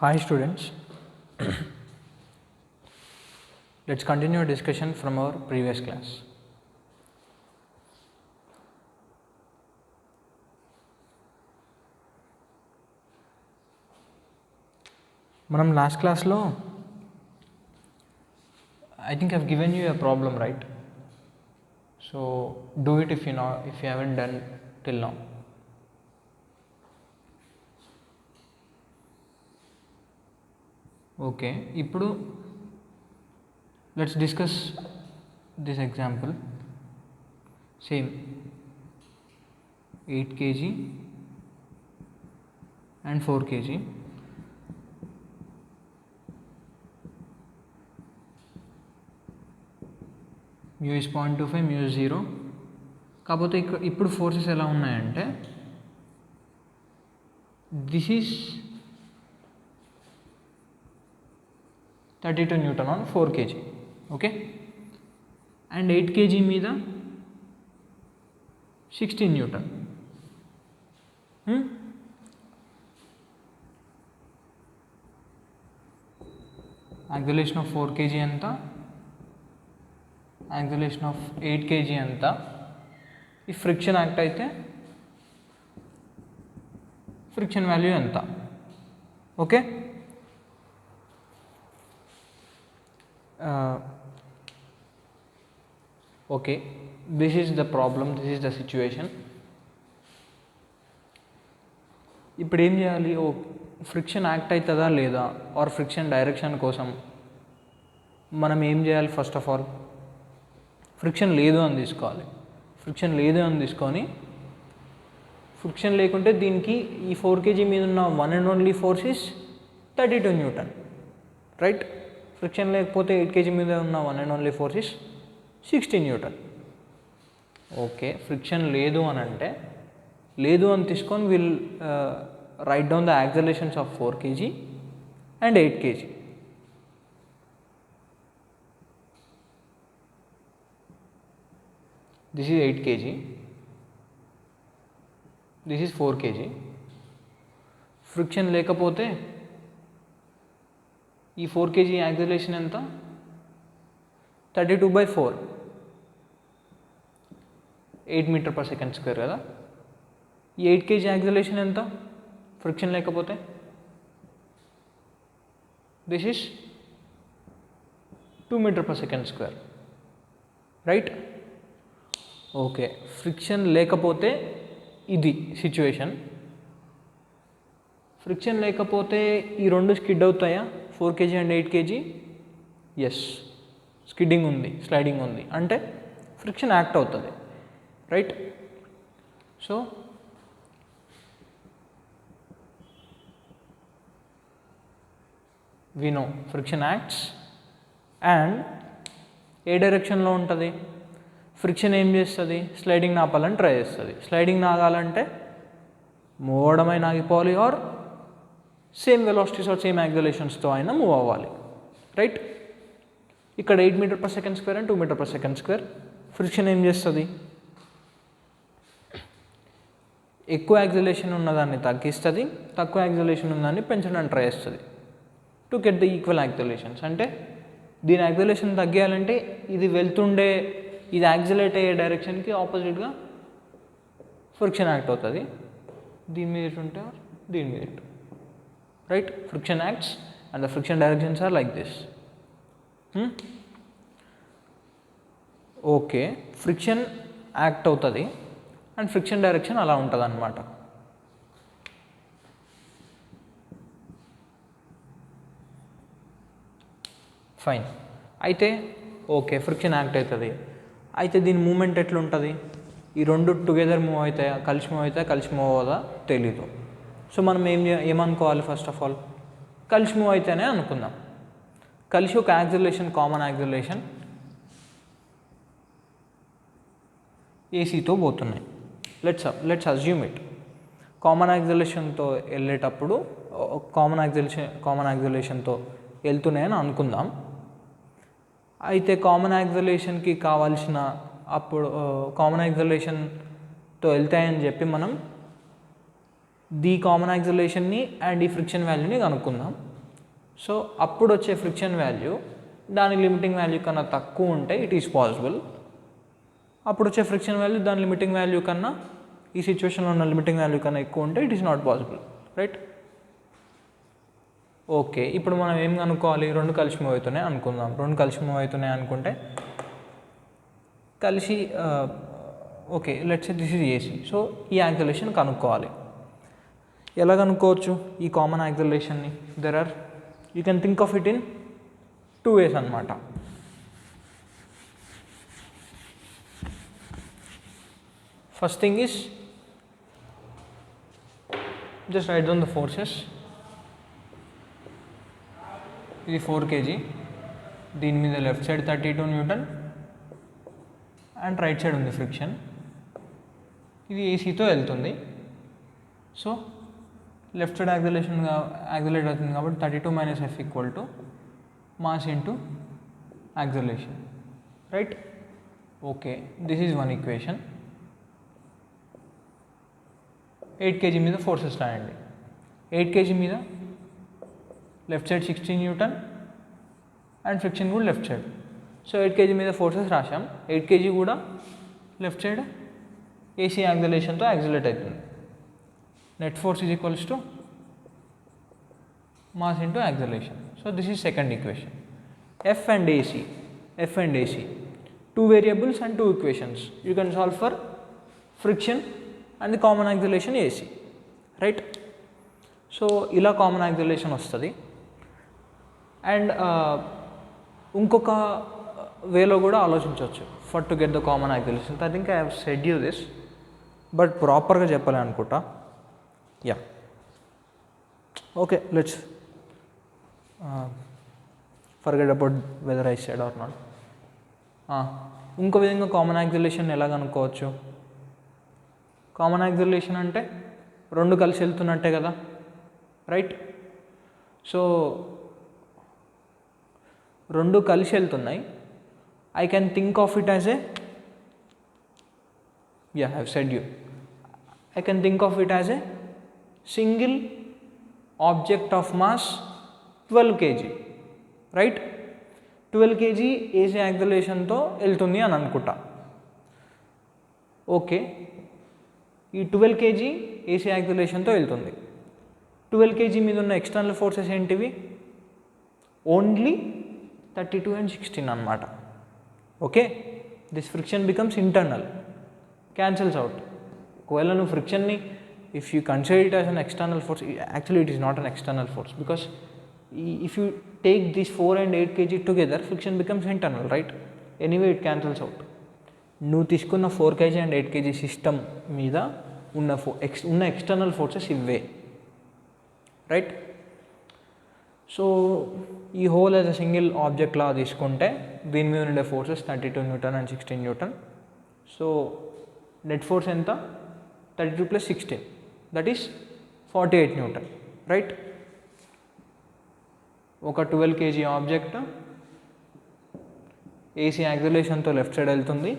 Hi students, let's continue discussion from our previous class. మనం last క్లాస్లో I think I've given you a problem, right? So do it if you haven't done till now. Okay, ఇప్పుడు let's discuss this example. Same 8 kg and 4 kg. mu is 0.25, mu is 0. కాకపోతే ఇప్పుడు forces ఎలా ఉన్నాయంటే this is 32 Newton on 4 kg, okay, and 8 kg మీద 16 Newton. Acceleration of 4 kg ఎంత, acceleration of 8 kg ఎంత. ఈ friction act అయితే ఫ్రిక్షన్ వాల్యూ ఎంత, okay. Okay, this is the problem, this is the situation. ఇప్పుడు ఏం చేయాలి? ఫ్రిక్షన్ యాక్ట్ అవుతుందా లేదా, ఆర్ ఫ్రిక్షన్ డైరెక్షన్ కోసం మనం ఏం చేయాలి? ఫస్ట్ ఆఫ్ ఆల్ ఫ్రిక్షన్ లేదు అని తీసుకోవాలి. ఫ్రిక్షన్ లేదు అని తీసుకొని, ఫ్రిక్షన్ లేకుంటే దీనికి ఈ 4 kg మీద ఉన్న one and only force is 32 Newton, right. Friction లేకపోతే 8 kg మీద ఉన్న one and only force is 16 Newton. Okay, friction లేదు అని అంటే లేదు అని తీసుకొని will write down the accelerations of 4 kg and 8 kg. This is 8 kg, this is 4 kg. Friction లేకపోతే ఈ 4 kg యాక్సిలరేషన్ ఎంత? 32/4, 8 m/s² కదా. ఈ 8 kg యాక్సిలరేషన్ ఎంత ఫ్రిక్షన్ లేకపోతే? This is 2 m/s², right. Okay, friction లేకపోతే ఇది సిచ్యువేషన్. ఫ్రిక్షన్ లేకపోతే ఈ రెండు స్కిడ్ అవుతాయా? 4 kg and 8 kg? Yes, skidding ఉంది, స్లైడింగ్ ఉంది, అంటే ఫ్రిక్షన్ యాక్ట్ అవుతుంది, right. So we know friction acts and ఏ డైరెక్షన్లో ఉంటుంది? ఫ్రిక్షన్ ఏం చేస్తుంది? స్లైడింగ్ ఆపాలని ట్రై చేస్తుంది. స్లైడింగ్ ఆగాలంటే మూవ్ అవ్వడమైనా ఆగిపోవాలి, or same velocities or same యాక్సిలరేషన్స్తో అయినా మూవ్ అవ్వాలి, రైట్. ఇక్కడ 8 m/s² అండ్ 2 m/s². ఫ్రిక్షన్ ఏం చేస్తుంది? ఎక్కువ యాక్సిలరేషన్ ఉన్నదాన్ని తగ్గిస్తుంది, తక్కువ యాక్సిలరేషన్ ఉన్నదాన్ని పెంచడానికి ట్రై చేస్తుంది టు గెట్ ద ఈక్వల్ యాక్సిలరేషన్స్. అంటే దీని యాక్సిలరేషన్ తగ్గాలంటే ఇది వెళ్తుండే, ఇది యాక్సిలేట్ అయ్యే డైరెక్షన్కి ఆపోజిట్గా ఫ్రిక్షన్ యాక్ట్ అవుతుంది. దీని మీద ఉంటే దీని మీద, right. Friction acts and the friction directions are like this. Okay, friction act అవుతుంది అండ్ ఫ్రిక్షన్ డైరెక్షన్ అలా ఉంటుంది అన్నమాట. ఫైన్. అయితే ఓకే, ఫ్రిక్షన్ యాక్ట్ అవుతుంది. అయితే దీని మూమెంట్ ఎట్లుంటుంది? ఈ రెండు టుగెదర్ మూవ్ అవుతాయా, కలిసి మూవ్ అవుతాయా, కలిసి మూవ్ అవ్వదా తెలీదు. సో మనం ఏమనుకోవాలి? ఫస్ట్ ఆఫ్ ఆల్ కలిసి మూవ్ అయితేనే అనుకుందాం. కలిసి ఒక యాక్సిలరేషన్, కామన్ యాక్సిలరేషన్ ఏసీతో పోతున్నాయి. Let's assume it. కామన్ యాక్సిలరేషన్తో వెళ్ళేటప్పుడు కామన్ యాక్సిలరేషన్తో వెళ్తున్నాయని అనుకుందాం. అయితే కామన్ యాక్సిలరేషన్కి కావాల్సిన అప్పుడు కామన్ యాక్సిలరేషన్తో వెళ్తాయని చెప్పి మనం ది కామన్ యాక్సిలరేషన్ని అండ్ ఈ ఫ్రిక్షన్ వాల్యూని కనుక్కుందాం. సో అప్పుడు వచ్చే ఫ్రిక్షన్ వాల్యూ దాని లిమిటింగ్ వాల్యూ కన్నా తక్కువ ఉంటే ఇట్ ఈస్ పాసిబుల్. అప్పుడు వచ్చే ఫ్రిక్షన్ వాల్యూ దాని లిమిటింగ్ వాల్యూ కన్నా, ఈ సిచ్యువేషన్లో ఉన్న లిమిటింగ్ వాల్యూ కన్నా ఎక్కువ ఉంటే it is not possible, right? Okay, ఇప్పుడు మనం ఏం కనుక్కోవాలి? రెండు కలిసి మూవ్ అవుతున్నాయి అనుకుందాం. రెండు కలిసి మూవ్ అవుతున్నాయి అనుకుంటే కలిసి okay, let's say this is AC. So ఈ యాక్సిలరేషన్ కనుక్కోవాలి. ఎలా కనుక్కోవచ్చు ఈ కామన్ యాక్సిలరేషన్ని? There are, you can think of it in 2 ways అనమాట. First thing is just write down the forces. ఇది 4 kg, దీని మీద left side 32 Newton and right side ఉంది ఫ్రిక్షన్. ఇది ఏసీతో వెళ్తుంది. సో లెఫ్ట్ సైడ్ యాక్సిలరేట్ అవుతుంది కాబట్టి 32 - F equal to mass into acceleration, right? Okay, this is one equation. 8 kg మీద ఫోర్సెస్ రాయండి. 8 kg మీద left side 16 Newton and friction కూడా లెఫ్ట్ సైడ్. సో 8 kg మీద ఫోర్సెస్ రాశాం. 8 kg కూడా లెఫ్ట్ సైడ్ ఏసీ యాక్సిలరేషన్తో యాక్సిలరేట్ అవుతుంది. Net force is equals to mass into acceleration. So this is second equation. F and AC, two variables and two equations. You can solve for friction and the common acceleration AC, right? So ila common acceleration vastadi. And ఇంకొక వేలో కూడా ఆలోచించవచ్చు for to get the common acceleration. I think I have said you this, but ప్రాపర్గా చెప్పాలి అనుకుంటా. Yeah, okay, let's forget about whether I said or not. ఇంకో విధంగా common acceleration ఎలా కనుక్కోవచ్చు? కామన్ యాక్సిలరేషన్ అంటే రెండు కలిసి వెళ్తున్నట్టే కదా, రైట్? సో రెండు కలిసి వెళ్తున్నాయి. I can think of it as a, yeah, I have said you, I can think of it as a single object of mass 12 kg, right? 12 kg AC యాక్సిలరేషన్తో వెళ్తుంది అని అనుకుంటా. ఓకే, ఈ 12 kg ఏసీ యాక్సిలరేషన్తో వెళ్తుంది. 12 kg మీద ఉన్న external forces ఏంటివి? ఓన్లీ 32 and 16 అనమాట. Okay, this friction becomes internal, cancels out. ఒకవేళ నువ్వు ఫ్రిక్షన్ని if you consider it as an external force, actually it is not an external force, because if you take these 4 and 8 kg together, friction becomes internal, right? Anyway it cancels out. నువ్వు తీసుకున్న 4 kg and 8 kg system మీద ఉన్న external forces ఇవే, right? So ఈ whole as a single object లా తీసుకుంటే దీని మీద ఉండే forces 32 Newton and 16 Newton. So net force ఎంత? 32 + 16, దట్ ఈస్ 48 Newton, రైట్? ఒక 12 kg ఆబ్జెక్ట్ ఏసీ యాక్సిలరేషన్తో లెఫ్ట్ సైడ్ వెళ్తుంది.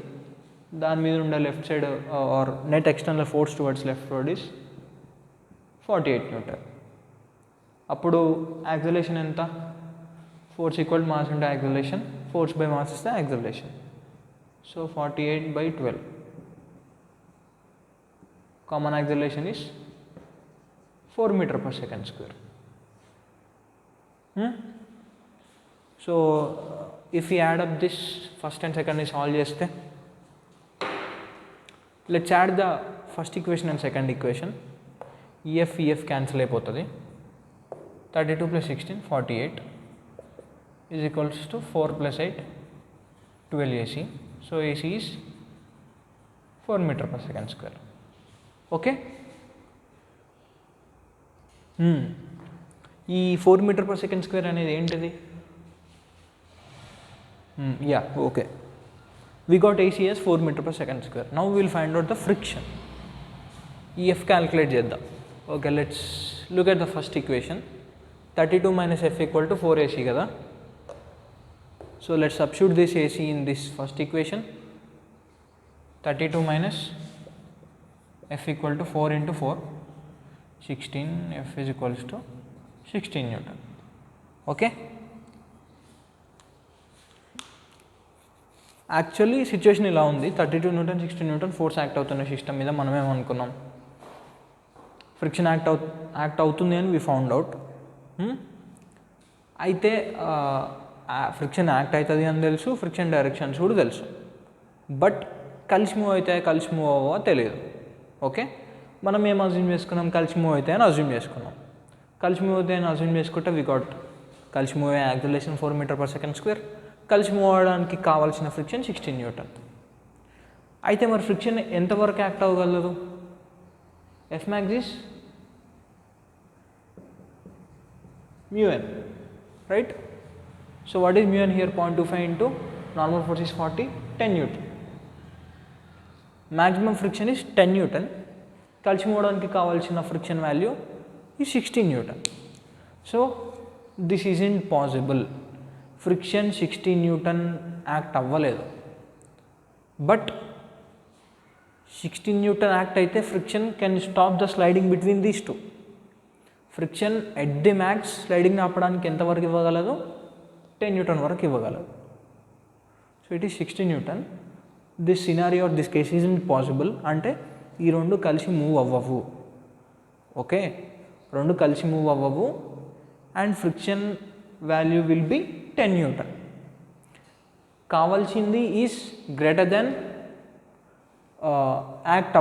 దాని మీద ఉండే left side or net external force towards leftward is 48 Newton. అప్పుడు యాక్సిలరేషన్ ఎంత? Force equal mass into acceleration. Force by mass ఇస్తే acceleration. So 48/12. Common acceleration is 4 m/s². So if we add up this first and second is all cheste, let's add the first equation and second equation. EF cancel అయిపోతుంది. 32 + 16 48 is equals to 4 + 8 12 AC. So AC is 4 m/s². Okay, ఈ 4 m/s² అనేది ఏంటిది? Yeah, okay, we got AC as 4 m/s². Now we will find out the friction. EF calculate చేద్దాం. Okay, let's look at the first equation. 32 - F equal to 4 AC కదా. So let's substitute this AC in this first equation. 32 - F equal to 4 into 4, 16. F is equals to 16 Newton. Okay, actually situation ఇలా ఉంది, 32 Newton 16 Newton force act అవుతున్న system మీద మనం ఏమనుకున్నాం, friction act అవుతుంది అని we found out. అయితే friction act అవుతుంది అని తెలుసు, ఫ్రిక్షన్ డైరెక్షన్స్ కూడా తెలుసు, బట్ కలిసి మూవ్ అవుతాయి కలిసి మూవ్ అవ్వవో తెలియదు. ఓకే, మనం ఏం అజ్యూమ్ చేసుకున్నాం, కలిసి మూవ్ అవుతాయని అజ్యూమ్ చేసుకున్నాం. కలిసి మూవ్ అవుతాయని అజ్యూమ్ చేసుకుంటే వి గాట్ కలిసి మూవ్ అయ్యే యాక్సిలరేషన్ 4 m/s², కలిసి మూవ్ అవ్వడానికి కావాల్సిన ఫ్రిక్షన్ 16 న్యూటన్. అయితే మరి ఫ్రిక్షన్ ఎంతవరకు యాక్ట్ అవ్వగలదు, F max is μn, right? So what is μn here? 0.25 into normal force is 40, 10 Newton. Maximum friction is 10 Newton. కలిసి మూవడానికి కావాల్సిన ఫ్రిక్షన్ వాల్యూ ఈ 16 Newton. So this isn't possible. Friction 16 Newton act అవ్వలేదు, but 16 Newton act అయితే friction can stop the sliding between these two. Friction at the max sliding ఆపడానికి ఎంతవరకు ఇవ్వగలదు, 10 Newton వరకు ఇవ్వగలదు. So it is 16 Newton. This scenario or this case isn't possible. అంటే ఈ రెండు కలిసి మూవ్ అవ్వవు. ఓకే, రెండు కలిసి మూవ్ అవ్వవు and friction value will B 10 Newton. కావాల్సింది ఈజ్ గ్రేటర్ దెన్ యాక్ట్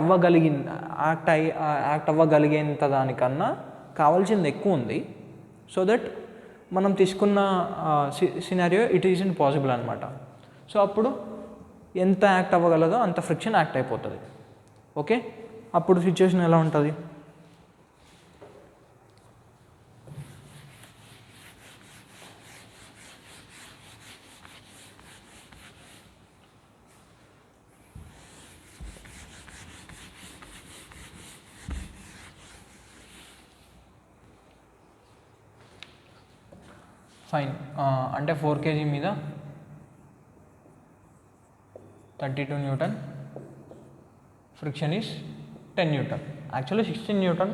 అవ్వగలిగేంత దానికన్నా కావాల్సింది ఎక్కువ ఉంది. సో దట్ మనం తీసుకున్న సినారియో ఇట్ ఈజంట్ పాసిబుల్ అనమాట. సో అప్పుడు ఎంత యాక్ట్ అవ్వగలదో అంత ఫ్రిక్షన్ యాక్ట్ అయిపోతుంది. ఓకే, అప్పుడు సిచ్యువేషన్ ఎలా ఉంటుంది, ఫైన్. అంటే 4 kg మీద 32 Newton, friction is 10 Newton. Actually 16 Newton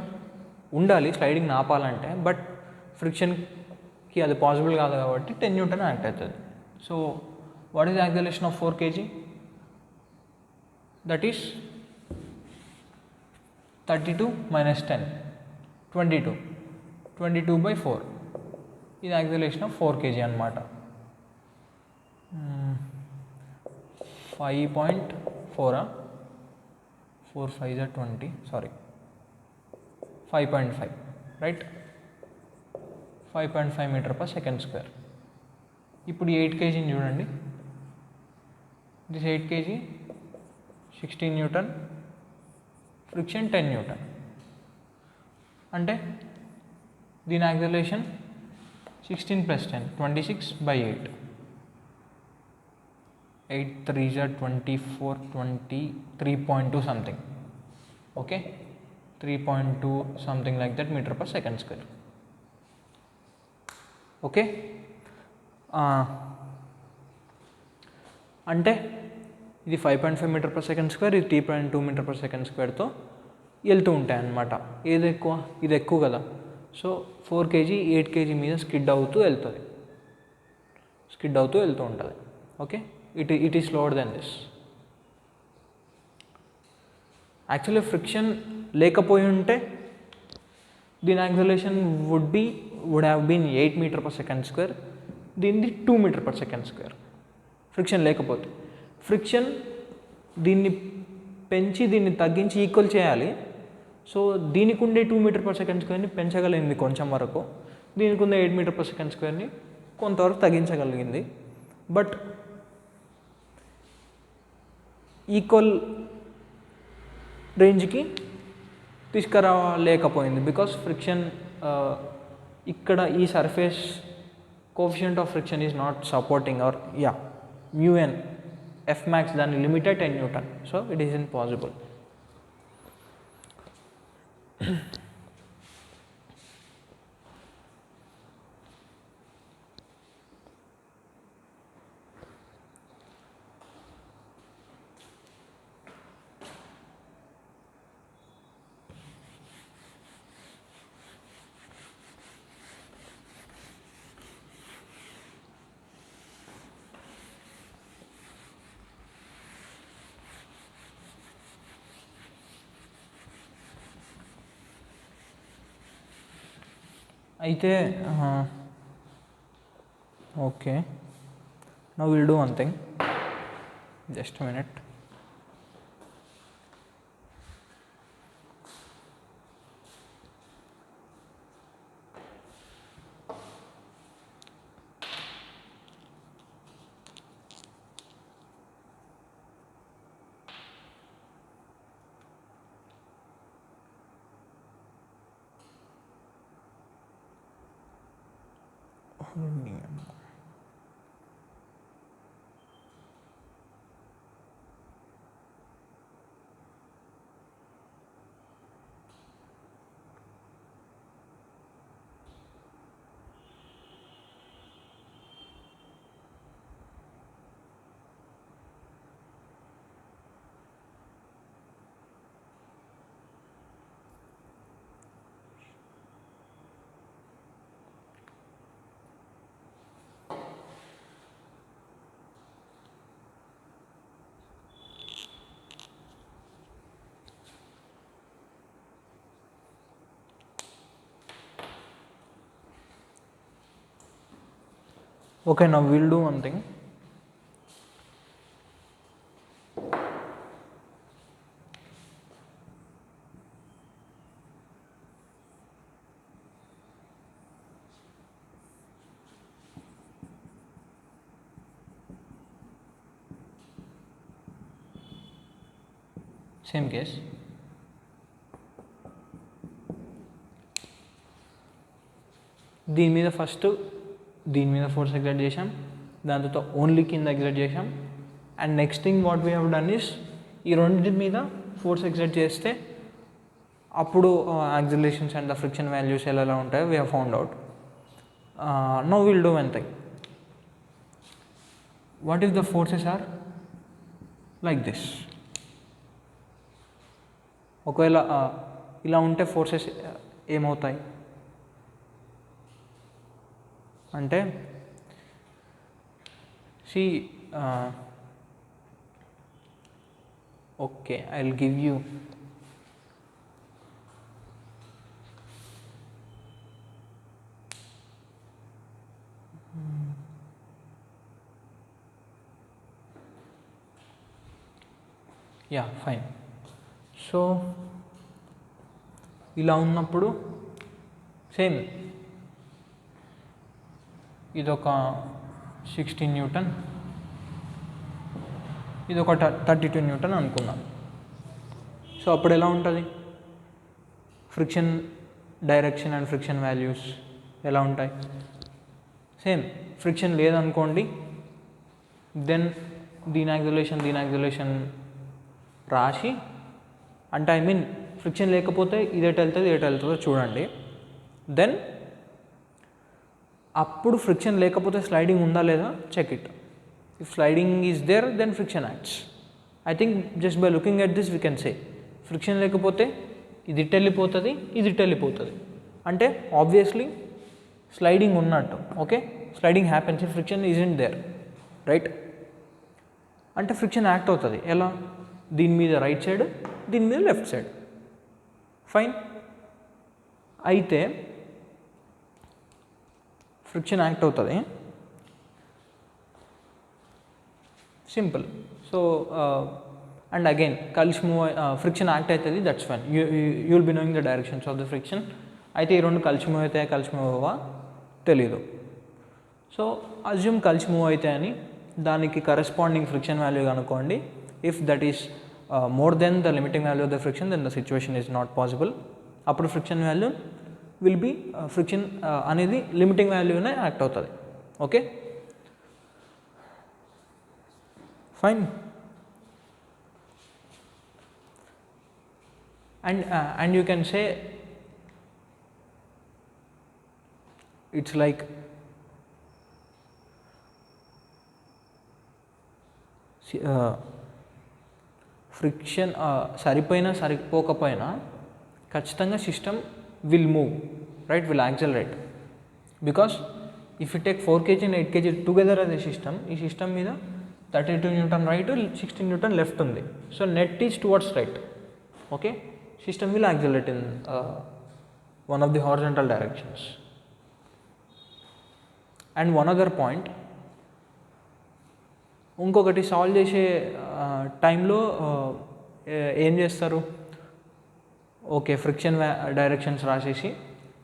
ఉండాలి స్లైడింగ్ ఆపాలంటే, బట్ ఫ్రిక్షన్కి అది పాసిబుల్ కాదు కాబట్టి 10 Newton యాక్ట్ అవుతుంది. So what is acceleration of 4 kg? That is 32 minus 10, 22/4. ఇది యాక్సిలరేషన్ ఆఫ్ 4 kg అనమాట. 5.4 4 5 20, సారీ 5.5, రైట్, 5.5 m/s². ఇప్పుడు 8 kg చూడండి, this 8 kg 16 Newton, friction 10 Newton. అంటే దీని acceleration 16 + 10 26/8, 8 3 24, 23.2 something. Okay, 3.2 something like that m/s². Okay, అంటే ఇది 5.5 m/s², ఇది 3.2 m/s²తో వెళ్తూ ఉంటాయి అన్నమాట. ఏది ఎక్కువ, ఇది ఎక్కువ కదా. సో 4 kg 8 kg మీద స్కిడ్ అవుతూ వెళ్తూ ఉంటుంది. Okay, it is lower than this. Actually friction లేకపోయి ఉంటే దీని acceleration would have been 8 m/s², దీనిది 2 m/s². ఫ్రిక్షన్ లేకపోతే, ఫ్రిక్షన్ దీన్ని పెంచి దీన్ని తగ్గించి ఈక్వల్ చేయాలి. సో దీనికి ఉండే 2 m/s²ని పెంచగలిగింది కొంచెం వరకు, దీనికి ఉండే 8 m/s²ని కొంతవరకు తగ్గించగలిగింది. బట్ ఈక్వల్ రేంజ్కి తీసుకురాలేకపోయింది బికాస్ ఫ్రిక్షన్ ఇక్కడ ఈ surface coefficient of friction is not supporting or μn, F max దాని limited 10 Newton. So it is impossible. అయితే okay, now will do one thing, just minute. Okay, now we'll do one thing. Same case. దీని మీద first దీని మీద force exert చేసాం, దాని తర్వాత only కింద ఎగ్జర్ట్ చేసాం, and next thing what we have done is ఈ రెండింటి మీద ఫోర్స్ ఎగ్జర్ట్ చేస్తే అప్పుడు accelerations and the friction values ఎలా ఉంటాయో we have found out. Now will do one thing. What if the forces are like this? ఒకవేళ ఇలా ఉంటే ఫోర్సెస్ ఏమవుతాయి అంటే, see okay, I will give you fine. So ఇలా ఉన్నప్పుడు సేమ్ ఇదొక 16 న్యూటన్, ఇదొక 32 న్యూటన్ అనుకుందాం. సో అప్పుడు ఎలా ఉంటుంది? Friction direction and friction values ఎలా ఉంటాయి? సేమ్. ఫ్రిక్షన్ లేదనుకోండి, దెన్ దీని యాక్సిలరేషన్ రాసి, అంటే ఐ మీన్ ఫ్రిక్షన్ లేకపోతే ఇదేట వెళ్తుందో చూడండి. దెన్ అప్పుడు ఫ్రిక్షన్ లేకపోతే స్లైడింగ్ ఉందా లేదా check it. If sliding is there then friction acts. I think just by looking at this we can say friction లేకపోతే ఇది ఇటు వెళ్ళిపోతుంది, అంటే ఆబ్వియస్లీ స్లైడింగ్ ఉన్నట్టు. Okay, sliding happens if friction isn't there, right? అంటే friction act అవుతుంది. ఎలా? దీని మీద రైట్ సైడ్, దీని మీద లెఫ్ట్ సైడ్. ఫైన్. అయితే ఫ్రిక్షన్ యాక్ట్ అవుతుంది, సింపుల్. సో అండ్ అగైన్ కలిసి ఫ్రిక్షన్ యాక్ట్ అవుతుంది, that's fine. You will be knowing the directions of the friction. అయితే ఈ రెండు కలిసి మూవ్ అవ్వవా తెలీదు. సో అజ్యూమ్ కలిసి మూవ్ అవుతాయని, దానికి కరెస్పాండింగ్ ఫ్రిక్షన్ వాల్యూ కనుక్కోండి. If that is more than the limiting value of the friction, then the situation is not possible. అప్పుడు friction value will be friction అనేది లిమిటింగ్ వాల్యూనే యాక్ట్ అవుతుంది. Okay, fine. And you can say it's like friction సరిపోయినా సరిపోకపోయినా ఖచ్చితంగా system will move, right? Will accelerate. Because if you take 4 kg and 8 kg together అదే సిస్టమ్, ఈ సిస్టమ్ మీద 32 న్యూటన్ రైట్, 16 న్యూటన్ లెఫ్ట్ ఉంది. So net is towards right. Okay, system will accelerate in one of the horizontal directions. And one other point, ఇంకొకటి solve చేసే టైంలో ఏం చేస్తారు, ఓకే ఫ్రిక్షన్ డైరెక్షన్స్ రాసేసి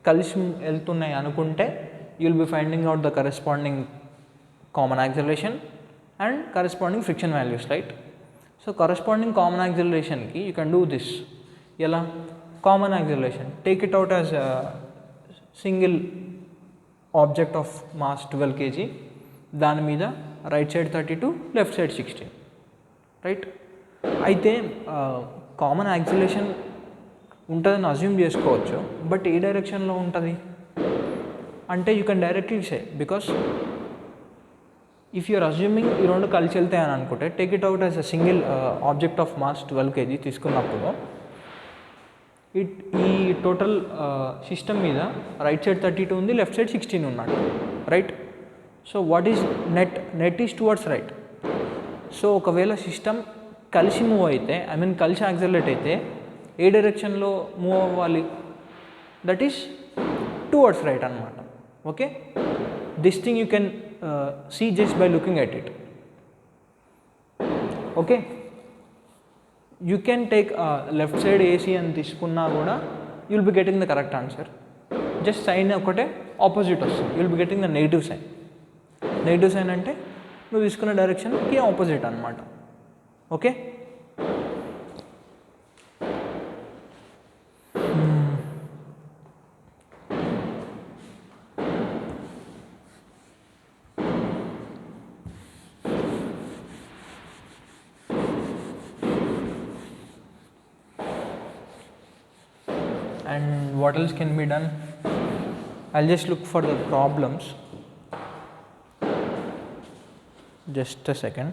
కలిసి వెళ్తున్నాయి అనుకుంటే you will be finding out the corresponding common acceleration and corresponding friction values, right. So corresponding common యాక్సిలరేషన్కి యూ కెన్ డూ దిస్. ఎలా? Common acceleration take it out as single object of mass 12 kg, దాని మీద right side 32, left side 16, right. అయితే common acceleration ఉంటుందని assume చేసుకోవచ్చు, but ఏ డైరెక్షన్లో ఉంటుంది అంటే you can directly say, because if you're assuming ఈ రెండు కలిసి వెళ్తాయి అని అనుకుంటే take it out as a single object of mass 12 kg తీసుకున్నప్పుడు ఈ టోటల్ సిస్టమ్ మీద రైట్ సైడ్ 32 ఉంది, లెఫ్ట్ సైడ్ 16 ఉన్నట్టు, right. So what is net is towards right. So ఒకవేళ సిస్టమ్ కలిసి మూవ్ అయితే, ఐ మీన్ కలిసి యాక్సిలరేట్ అయితే ఏ డైరెక్షన్లో మూవ్ అవ్వాలి? దట్ ఈస్ టువర్డ్స్ రైట్ అనమాట. Okay, this thing you can see just by looking at it. Okay, you can take left side ఏసీ అని తీసుకున్నా కూడా you will be getting the correct answer. Just sign ఒకటే opposite వస్తుంది, you will be getting the negative sign. Negative sign అంటే నువ్వు తీసుకున్న డైరెక్షన్కి ఆపోజిట్ అనమాట. Okay, and what else can be done? I'll just look for the problems. Just a second.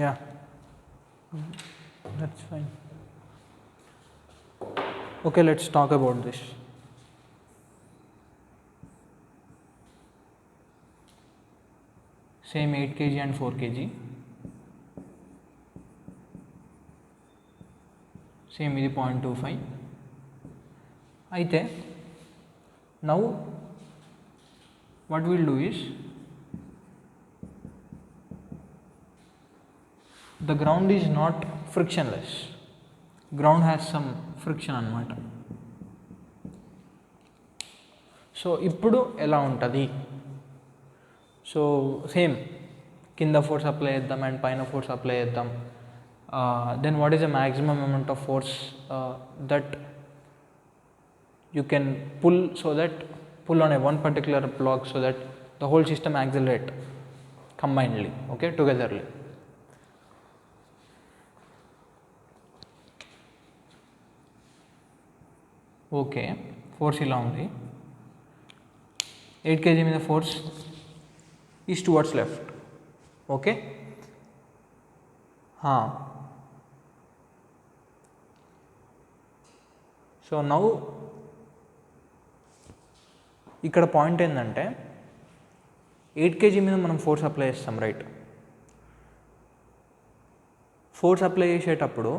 Yeah, that's fine. Okay, let's talk about this. Same 8 kg and 4 kg. Same ఇది 0.25. అయితే now what we'll do is, the ground is not frictionless, ground has some friction అనమాట. So ఇప్పుడు ఎలా ఉంటుంది? So same కింద force apply చేద్దాం and పైన force apply చేద్దాం. Then what is the maximum amount of force that you can pull, so that pull on one particular block so that the whole system accelerate combinedly, okay, togetherly. Okay, force ఇలా ఉంది, 8 kg మీద force is towards left. Okay, so now ఇక్కడ point ఏంటంటే 8 kg మీద మనం force apply చేస్తాం, right. Force apply చేసేటప్పుడు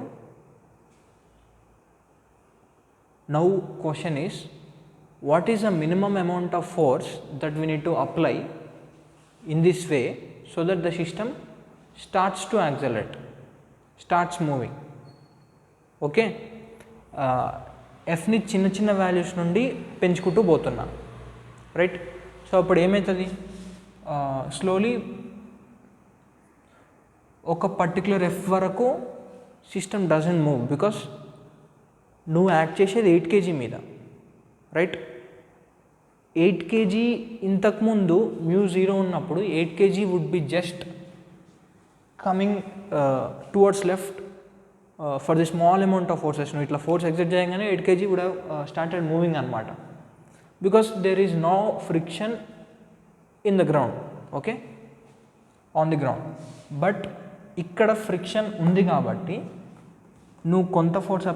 now question is, what is the minimum amount of force that we need to apply in this way so that the system starts to accelerate, starts moving. Okay, ఎఫ్ని చిన్న చిన్న values నుండి పెంచుకుంటూ పోతున్నా, right. So అప్పుడు ఏమవుతుంది, slowly ఒక particular F వరకు system doesn't move, because నువ్వు యాక్ట్ చేసేది 8 kg మీద, రైట్. 8 kg ఇంతకుముందు μ0 ఉన్నప్పుడు 8 kg would be just coming towards left for the small amount of forces. నువ్వు ఇట్లా ఫోర్స్ ఎగ్జర్ట్ చేయగానే 8 kg would have started moving అనమాట, because there is no friction in the ground, okay, on the ground. But ఇక్కడ friction ఉంది కాబట్టి నువ్వు కొంత force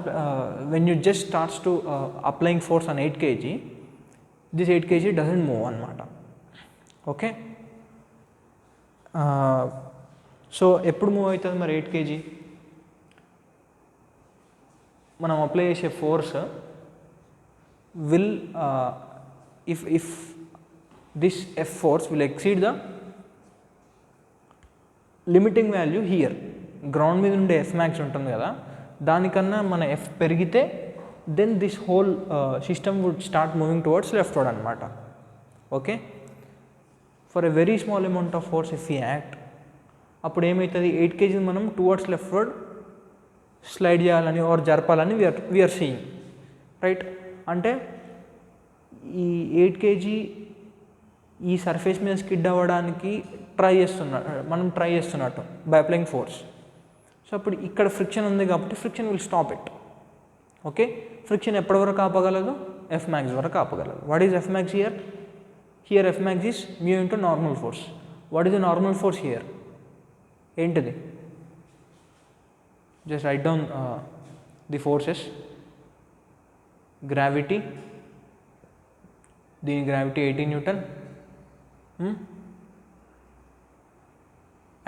when you just starts to applying force on 8 kg, this 8 kg doesn't move అనమాట, okay. So ఎప్పుడు move అవుతుంది మరి 8 kg? మనం అప్లై చేసే force will if this F force will exceed the limiting value here, ground మీద ఉండే F max ఉంటుంది కదా, దానికన్నా మన F పెరిగితే then this whole system would start moving towards leftward అనమాట, okay. For a very small amount of force if you act, అప్పుడు ఏమవుతుంది, 8 kg మనం టువర్డ్స్ లెఫ్ట్ వర్డ్ స్లైడ్ చేయాలని ఆర్ జరపాలని వీఆర్ సీయింగ్, రైట్. అంటే ఈ 8 kg ఈ surface మీద స్కిడ్ అవ్వడానికి మనం ట్రై చేస్తున్నట్టు బై అప్లయింగ్ ఫోర్స్. సో అప్పుడు ఇక్కడ ఫ్రిక్షన్ ఉంది కాబట్టి friction will stop it, okay. Friction ఎప్పటి వరకు ఆపగలదు, F max వరకు ఆపగలదు. What is F max here? Here F max is μ into normal force. What is the normal force here? ఏంటిది? Just write down the forces. Gravity, దీని gravity 18 Newton,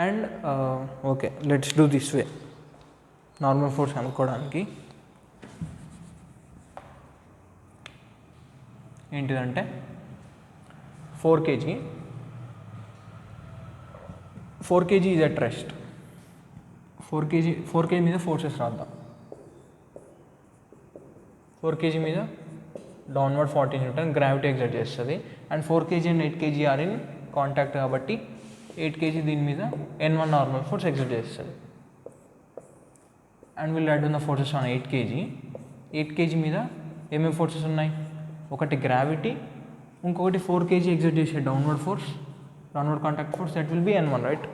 and okay, let's do this way. Normal force కనుక్కోవడానికి ఏంటిదంటే 4 kg is at rest. 4 kg మీద forces రాద్దాం. 4 kg మీద downward 40 Newton gravity exert చేస్తుంది, and 4 kg and 8 kg are in contact కాబట్టి 8 kg దీని మీద N1 నార్మల్ ఫోర్స్ ఎగ్జర్ట్ చేస్తుంది. అండ్ విల్ యాడ్ ఉన్న ఫోర్సెస్ ఆన్ 8 kg. 8 kg మీద ఏమేమి ఫోర్సెస్ ఉన్నాయి? ఒకటి గ్రావిటీ, ఇంకొకటి 4 kg ఎగ్జర్ట్ చేసే downward force, downward contact force, that will be N1, right.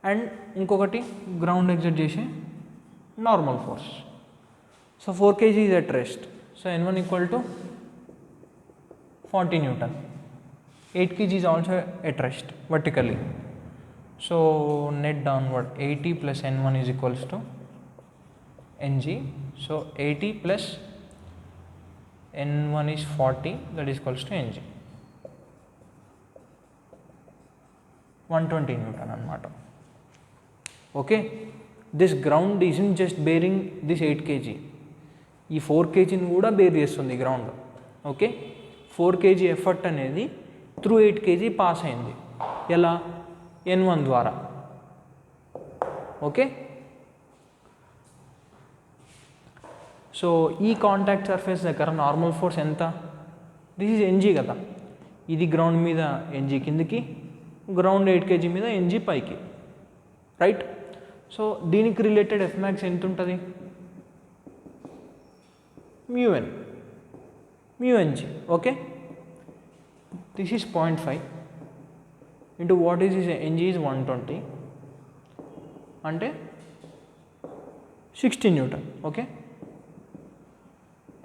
And ఇంకొకటి గ్రౌండ్ ఎగ్జర్ట్ చేసే normal force. So 4 kg is at rest. So N1 equal to 40 Newton. 8 kg is also at rest vertically. So net downward 80 plus N1 is equals to Ng. So 80 plus N1 is 40, that is equals to Ng. 120 Newton anamata. Okay, this ground isn't just bearing this 8 kg. ఈ 4 kgని కూడా bear చేస్తుంది ground, okay. 4 kg effort అనేది through 8 kg pass అయింది. ఎలా? N1 ద్వారా, okay. So ఈ contact surface దగ్గర normal force ఎంత? దిస్ ఈజ్ Ng కదా. ఇది గ్రౌండ్ మీద Ng కిందికి, గ్రౌండ్ 8 kg మీద Ng పైకి, రైట్. సో దీనికి రిలేటెడ్ F max ఎంత ఉంటుంది? μn, μng, okay. This is 0.5 into what is this? Ng is 120 అంటే 60 Newton, okay.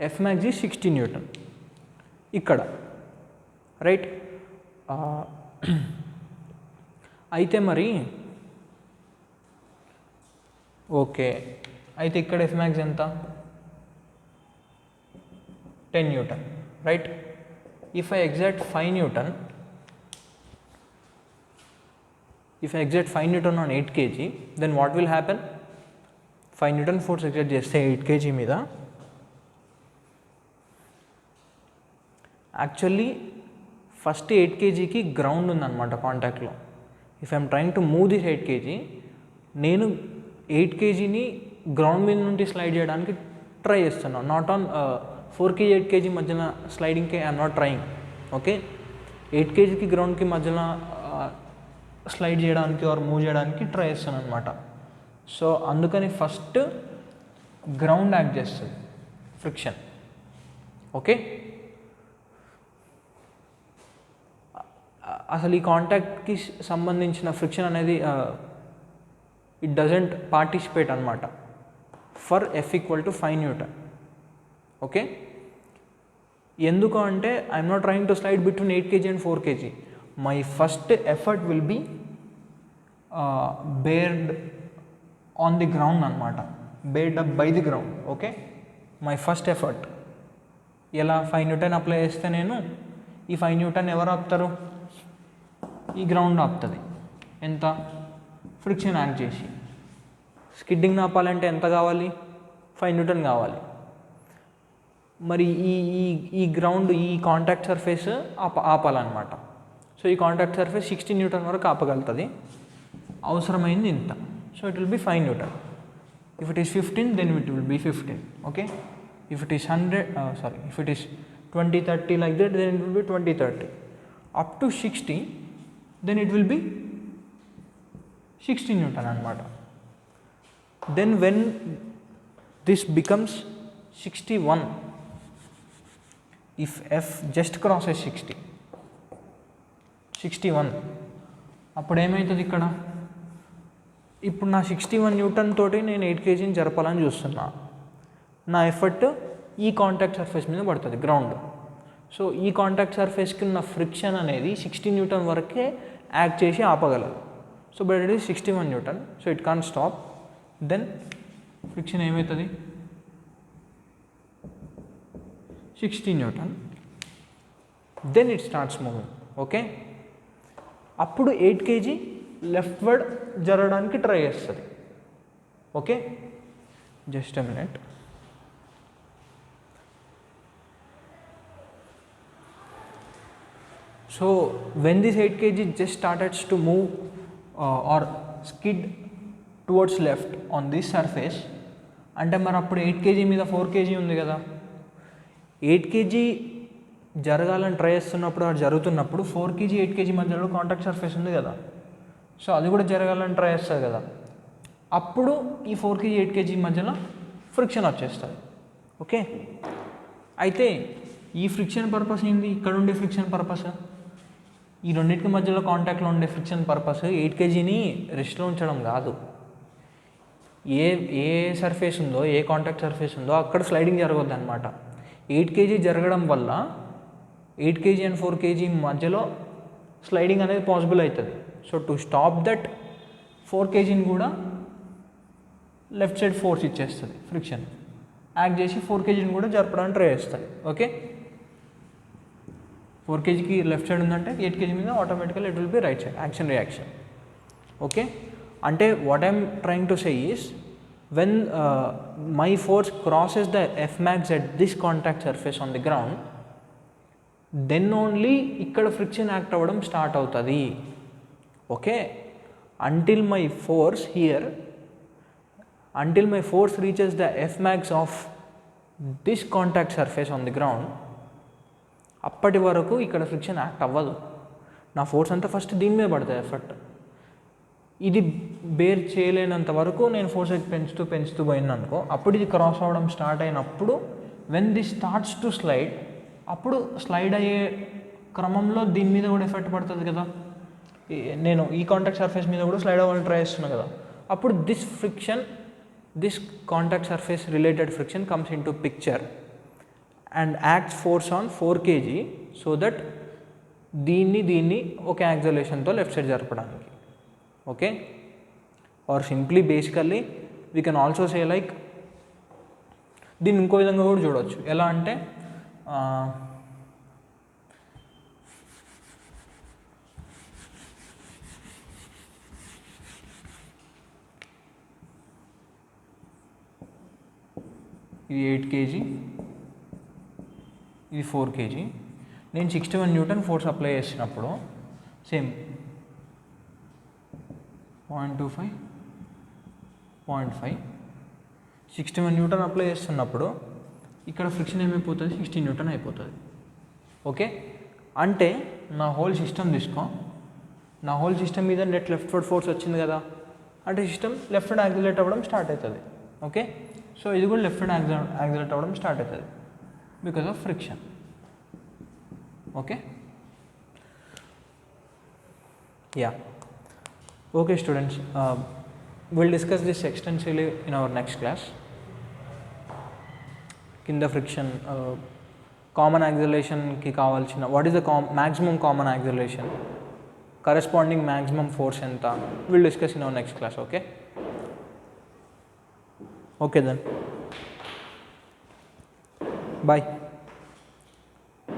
F max is 60 Newton ఇక్కడ, రైట్. అయితే మరి ఓకే, అయితే ఇక్కడ F max ఎంత? 10 Newton, right. If I exert 5 Newton, on 8 kg, then what will happen? 5 Newton force exert చేస్తే 8 kg మీద, actually first 8 kgకి ground ఉందన్నమాట కాంటాక్ట్లో. If I'm trying to move this 8 kg, నేను 8 kgని గ్రౌండ్ మీద నుండి స్లైడ్ చేయడానికి ట్రై చేస్తున్నాను. నాట్ ఆన్ 4 kg 8 kg మధ్యన స్లైడింగ్కి ఐఎమ్ నాట్ ట్రయింగ్. ఓకే, 8 kgకి గ్రౌండ్కి మధ్యన స్లైడ్ చేయడానికి ఆర్ మూవ్ చేయడానికి ట్రై చేస్తాను అనమాట. సో అందుకని ఫస్ట్ గ్రౌండ్ యాక్ట్ చేస్తుంది ఫ్రిక్షన్. ఓకే, అసలు ఈ కాంటాక్ట్కి సంబంధించిన ఫ్రిక్షన్ అనేది ఇట్ డజంట్ పార్టిసిపేట్ అనమాట ఫర్ F = 5 Newton. ఓకే, ఎందుకు అంటే I'm not trying to slide between 8 kg and 4 kg. My first effort will be beared on the ground అనమాట, beared up by the ground. Okay, my first effort ఎలా 5 Newton apply చేస్తే నేను ఈ 5 Newton ఎవరు ఆపుతారు? ఈ గ్రౌండ్ ఆపుతుంది. ఎంత? ఫ్రిక్షన్ యాక్ట్ చేసి. స్కిడ్డింగ్ ఆపాలంటే ఎంత కావాలి? 5 Newton కావాలి. మరి ఈ గ్రౌండ్ ఈ కాంటాక్ట్ సర్ఫేస్ ఆపాలన్నమాట. సో ఈ కాంటాక్ట్ సర్ఫేస్ 16 Newton వరకు ఆపగలుగుతుంది. అవసరమైంది ఇంత. So it will be 5 Newton. If it is 15 then it will be 15. Okay, if it is 100 if it is 20-30 like that then it will be 20-30. Up to 60 then it will be 16 Newton అనమాట. Then when this becomes 61, if F just crosses 61, అప్పుడు ఏమవుతుంది ఇక్కడ? ఇప్పుడు నా 61 Newton తోటి నేను 8 kgని జరపాలని చూస్తున్నా. నా ఎఫర్ట్ ఈ కాంటాక్ట్ సర్ఫేస్ మీద పడుతుంది, గ్రౌండ్. సో ఈ కాంటాక్ట్ సర్ఫేస్కి ఉన్న ఫ్రిక్షన్ అనేది 60 Newton వరకే యాక్ట్ చేసి ఆపగలదు. So but it is 61 Newton, so it can't stop. Then friction ఏమవుతుంది? 60 Newton. Then it starts moving. Okay, అప్పుడు 8 kg లెఫ్ట్వర్డ్ జరగడానికి ట్రై చేస్తుంది. Okay, just a minute. So when this 8 kg just started to move or skid towards left on this surface, అంటే మరి అప్పుడు 8 kg మీద 4 kg ఉంది కదా, 8 kg జరగాలని ట్రై చేస్తున్నప్పుడు అది జరుగుతున్నప్పుడు 4 kg 8 kg మధ్యలో కాంటాక్ట్ సర్ఫేస్ ఉంది కదా, సో అది కూడా జరగాలని ట్రై చేస్తుంది కదా, అప్పుడు ఈ 4 kg 8 kg మధ్యలో ఫ్రిక్షన్ వచ్చేస్తుంది. ఓకే, అయితే ఈ ఫ్రిక్షన్ పర్పస్ ఏంది? ఇక్కడ ఉండే ఫ్రిక్షన్ పర్పస్, ఈ రెండింటికి మధ్యలో కాంటాక్ట్లో ఉండే ఫ్రిక్షన్ పర్పస్ 8 kgని రెస్ట్లో ఉంచడం కాదు. ఏ సర్ఫేస్ ఉందో, ఏ కాంటాక్ట్ సర్ఫేస్ ఉందో అక్కడ స్లైడింగ్ జరగద్దు అనమాట. 8 kg జరగడం వల్ల 8 kg అండ్ 4 kg మధ్యలో స్లైడింగ్ అనేది పాసిబుల్ అవుతుంది. సో టు స్టాప్ దట్ 4 kgని కూడా లెఫ్ట్ సైడ్ ఫోర్స్ ఇచ్చేస్తుంది, ఫ్రిక్షన్ యాక్ట్ చేసి 4 kgని కూడా జరపడానికి ట్రై చేస్తుంది. ఓకే, 4 kgకి లెఫ్ట్ సైడ్ ఉందంటే 8 kg మీద automatical it will be right side, action reaction. Okay, అంటే what I'm trying to say is when my force crosses the F max at this contact surface on the ground, then only ఇక్కడ friction act అవ్వడం start అవుతుంది. Okay, until my force reaches the F max of this contact surface on the ground, అప్పటి వరకు ఇక్కడ friction act అవ్వదు. నా force అంతా first దీని మీద పడుతుంది, ఎఫర్ట్. ఇది బేర్ చేయలేనంత వరకు నేను ఫోర్స్ పెంచుతూ పోయిందనుకో, అప్పుడు ఇది క్రాస్ అవ్వడం స్టార్ట్ అయినప్పుడు when this starts to slide, అప్పుడు స్లైడ్ అయ్యే క్రమంలో దీని మీద కూడా ఎఫెక్ట్ పడుతుంది కదా, నేను ఈ కాంటాక్ట్ సర్ఫేస్ మీద కూడా స్లైడ్ అవ్వాలని ట్రై చేస్తున్నాను కదా, అప్పుడు this contact surface related friction comes into picture and acts force on 4 kg so that దీన్ని ఒక యాక్సలేషన్తో లెఫ్ట్ సైడ్ జరపడానికి. Okay, or simply basically we can also say like, దీన్ని ఇంకో విధంగా కూడా చూడవచ్చు. ఎలా అంటే ఇది 8 kg, ఇది 4 kg. నేను 61 Newton ఫోర్స్ అప్లై చేసినప్పుడు సేమ్ 0.25, 0.5, 61 న్యూటన్ అప్లై చేస్తున్నప్పుడు ఇక్కడ ఫ్రిక్షన్ ఏమైపోతుంది, 16 న్యూటన్ అయిపోతుంది. ఓకే, అంటే నా హోల్ సిస్టమ్ తీసుకో, నా హోల్ సిస్టమ్ మీద నెట్ లెఫ్ట్వర్డ్ ఫోర్స్ వచ్చింది కదా, అంటే సిస్టమ్ లెఫ్ట్ హ్యాండ్ యాక్సిలరేట్ అవ్వడం స్టార్ట్ అవుతుంది. ఓకే, సో ఇది కూడా లెఫ్ట్ హ్యాండ్ యాక్సిలరేట్ అవ్వడం స్టార్ట్ అవుతుంది because of friction. Okay, yeah, okay students, will discuss this extensively in our next class. కింద ఫ్రిక్షన్, కామన్ యాక్సిలరేషన్కి కావాల్సిన what is the maximum common acceleration, corresponding maximum force ఎంత, will discuss in our next class. Okay, okay then, bye.